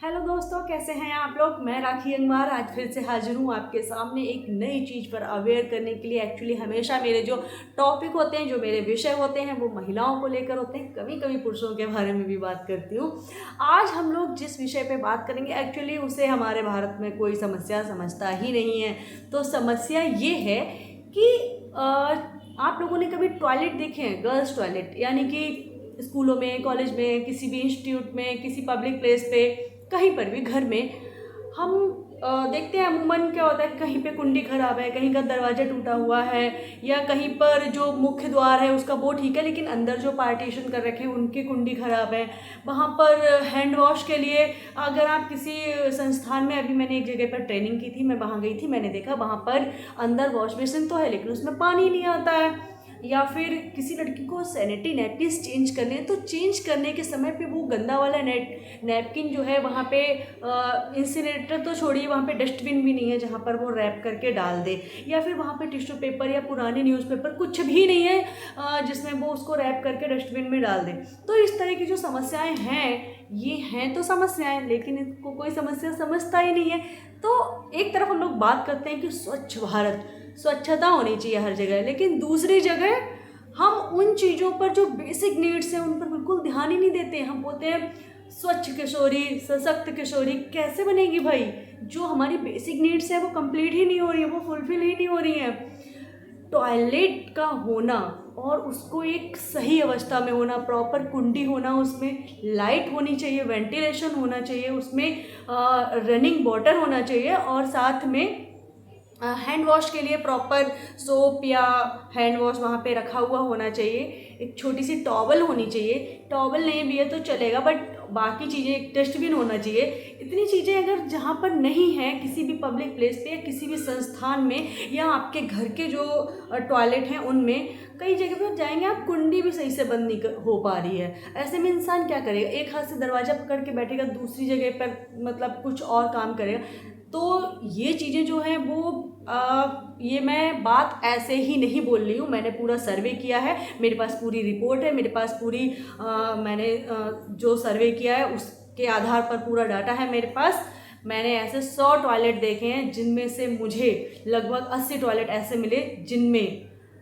Hello दोस्तों, कैसे हैं आप लोग। मैं राखी अंगवार आज फिर से हाजिर हूँ आपके सामने एक नई चीज़ पर अवेयर करने के लिए। एक्चुअली हमेशा मेरे जो टॉपिक होते हैं, जो मेरे विषय होते हैं, वो महिलाओं को लेकर होते हैं। कभी कभी पुरुषों के बारे में भी बात करती हूँ। आज हम लोग जिस विषय पे बात करेंगे, एक्चुअली उसे हमारे भारत में कोई समस्या समझता ही नहीं है। तो समस्या ये है कि आप लोगों ने कभी टॉयलेट देखे हैं, गर्ल्स टॉयलेट, यानी कि स्कूलों में, कॉलेज में, किसी भी इंस्टीट्यूट में, किसी पब्लिक प्लेस पे, कहीं पर भी, घर में हम देखते हैं अमूमन क्या होता है, कहीं पे कुंडी खराब है, कहीं का दरवाज़ा टूटा हुआ है, या कहीं पर जो मुख्य द्वार है उसका वो ठीक है लेकिन अंदर जो पार्टीशन कर रखे हैं उनकी कुंडी खराब है। वहाँ पर हैंड वॉश के लिए अगर आप किसी संस्थान में, अभी मैंने एक जगह पर ट्रेनिंग की थी, मैं वहाँ गई थी, मैंने देखा वहाँ पर अंदर वॉश बेसिन तो है लेकिन उसमें पानी नहीं आता है। या फिर किसी लड़की को सैनिटरी नैपकिन्स चेंज करने हैं तो चेंज करने के समय पे वो गंदा वाला नैपकिन जो है वहाँ पे इंसिनरेटर तो छोड़िए, वहाँ पे डस्टबिन भी नहीं है जहाँ पर वो रैप करके डाल दे। या फिर वहाँ पे टिश्यू पेपर या पुराने न्यूज़पेपर कुछ भी नहीं है जिसमें वो उसको रैप करके डस्टबिन में डाल दे। तो इस तरह की जो समस्याएं हैं, ये हैं तो समस्याएं, लेकिन इनको कोई समस्या समझता ही नहीं है। तो एक तरफ हम लोग बात करते हैं कि स्वच्छ भारत, स्वच्छता होनी चाहिए हर जगह, लेकिन दूसरी जगह हम उन चीज़ों पर जो बेसिक नीड्स हैं उन पर बिल्कुल ध्यान ही नहीं देते। हम बोलते हैं स्वच्छ किशोरी, सशक्त किशोरी। कैसे बनेगी भाई? जो हमारी बेसिक नीड्स हैं वो कंप्लीट ही नहीं हो रही है, वो फुलफिल ही नहीं हो रही हैं। टॉयलेट का होना और उसको एक सही अवस्था में होना, प्रॉपर कुंडी होना, उसमें लाइट होनी चाहिए, वेंटिलेशन होना चाहिए, उसमें रनिंग वाटर होना चाहिए, और साथ में हैंड वॉश के लिए प्रॉपर सोप या हैंड वॉश वहाँ पे रखा हुआ होना चाहिए। एक छोटी सी टॉवल होनी चाहिए, टॉवल नहीं भी है तो चलेगा, बट बाकी चीज़ें, एक डस्टबिन होना चाहिए। इतनी चीज़ें अगर जहाँ पर नहीं है किसी भी पब्लिक प्लेस पे या किसी भी संस्थान में, या आपके घर के जो टॉयलेट हैं उनमें, कई जगह पर जाएंगे आप, कुंडी भी सही से बंद नहीं हो पा रही है। ऐसे में इंसान क्या करेगा? एक हाथ से दरवाज़ा पकड़ के बैठेगा, दूसरी जगह पर मतलब कुछ और काम करेगा। तो ये चीज़ें जो हैं वो ये मैं बात ऐसे ही नहीं बोल रही हूँ, मैंने पूरा सर्वे किया है, मेरे पास पूरी रिपोर्ट है, मेरे पास पूरी मैंने जो सर्वे किया है उसके आधार पर पूरा डाटा है मेरे पास। मैंने ऐसे 100 टॉयलेट देखे हैं जिनमें से मुझे लगभग 80 टॉयलेट ऐसे मिले जिनमें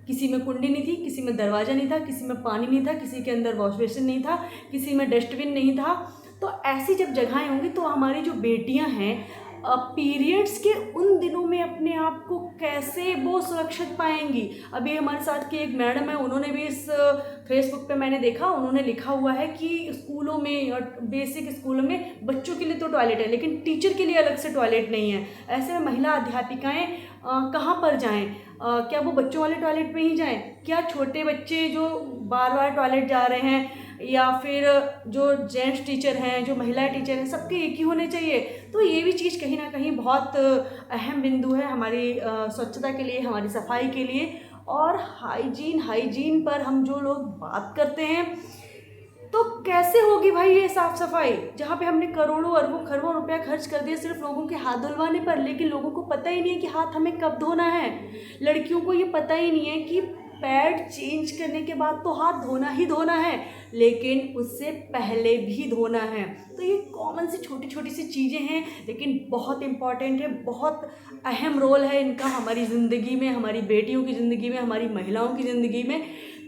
किसी में कुंडी नहीं थी, किसी में दरवाज़ा नहीं था, किसी में पानी नहीं था, किसी के अंदर वॉश बेसिन नहीं था, किसी में डस्टबिन नहीं था। तो ऐसी जब जगहें होंगी तो हमारी जो बेटियां हैं पीरियड्स के उन दिनों में अपने आप को कैसे वो सुरक्षित पाएंगी। अभी हमारे साथ की एक मैडम है, उन्होंने भी इस फेसबुक पे मैंने देखा, उन्होंने लिखा हुआ है कि स्कूलों में, बेसिक स्कूलों में बच्चों के लिए तो टॉयलेट है लेकिन टीचर के लिए अलग से टॉयलेट नहीं है। ऐसे में महिला अध्यापिकाएं कहाँ पर जाएं? क्या वो बच्चों वाले टॉयलेट में ही जाएं? क्या छोटे बच्चे जो बार बार टॉयलेट जा रहे हैं, या फिर जो जेंट्स टीचर हैं, जो महिला टीचर हैं, सबके एक ही होने चाहिए? तो ये भी चीज़ कहीं ना कहीं बहुत अहम बिंदु है हमारी स्वच्छता के लिए, हमारी सफाई के लिए। और हाइजीन पर हम जो लोग बात करते हैं, तो कैसे होगी भाई ये साफ सफाई, जहाँ पे हमने करोड़ों अरबों खरबों रुपया खर्च कर दिया सिर्फ लोगों के हाथ धुलवाने पर, लेकिन लोगों को पता ही नहीं है कि हाथ हमें कब धोना है। लड़कियों को ये पता ही नहीं है कि पैड चेंज करने के बाद तो हाथ धोना ही धोना है, लेकिन उससे पहले भी धोना है। तो ये कॉमन सी छोटी छोटी सी चीज़ें हैं लेकिन बहुत इम्पॉर्टेंट है, बहुत अहम रोल है इनका हमारी ज़िंदगी में, हमारी बेटियों की ज़िंदगी में, हमारी महिलाओं की ज़िंदगी में।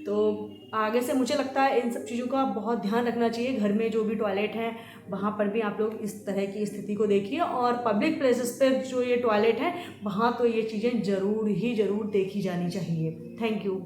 तो आगे से मुझे लगता है इन सब चीज़ों का बहुत ध्यान रखना चाहिए। घर में जो भी टॉयलेट हैं वहाँ पर भी आप लोग इस तरह की स्थिति को देखिए, और पब्लिक प्लेसेस पर जो ये टॉयलेट हैं वहाँ तो ये चीज़ें ज़रूर देखी जानी चाहिए। Thank you.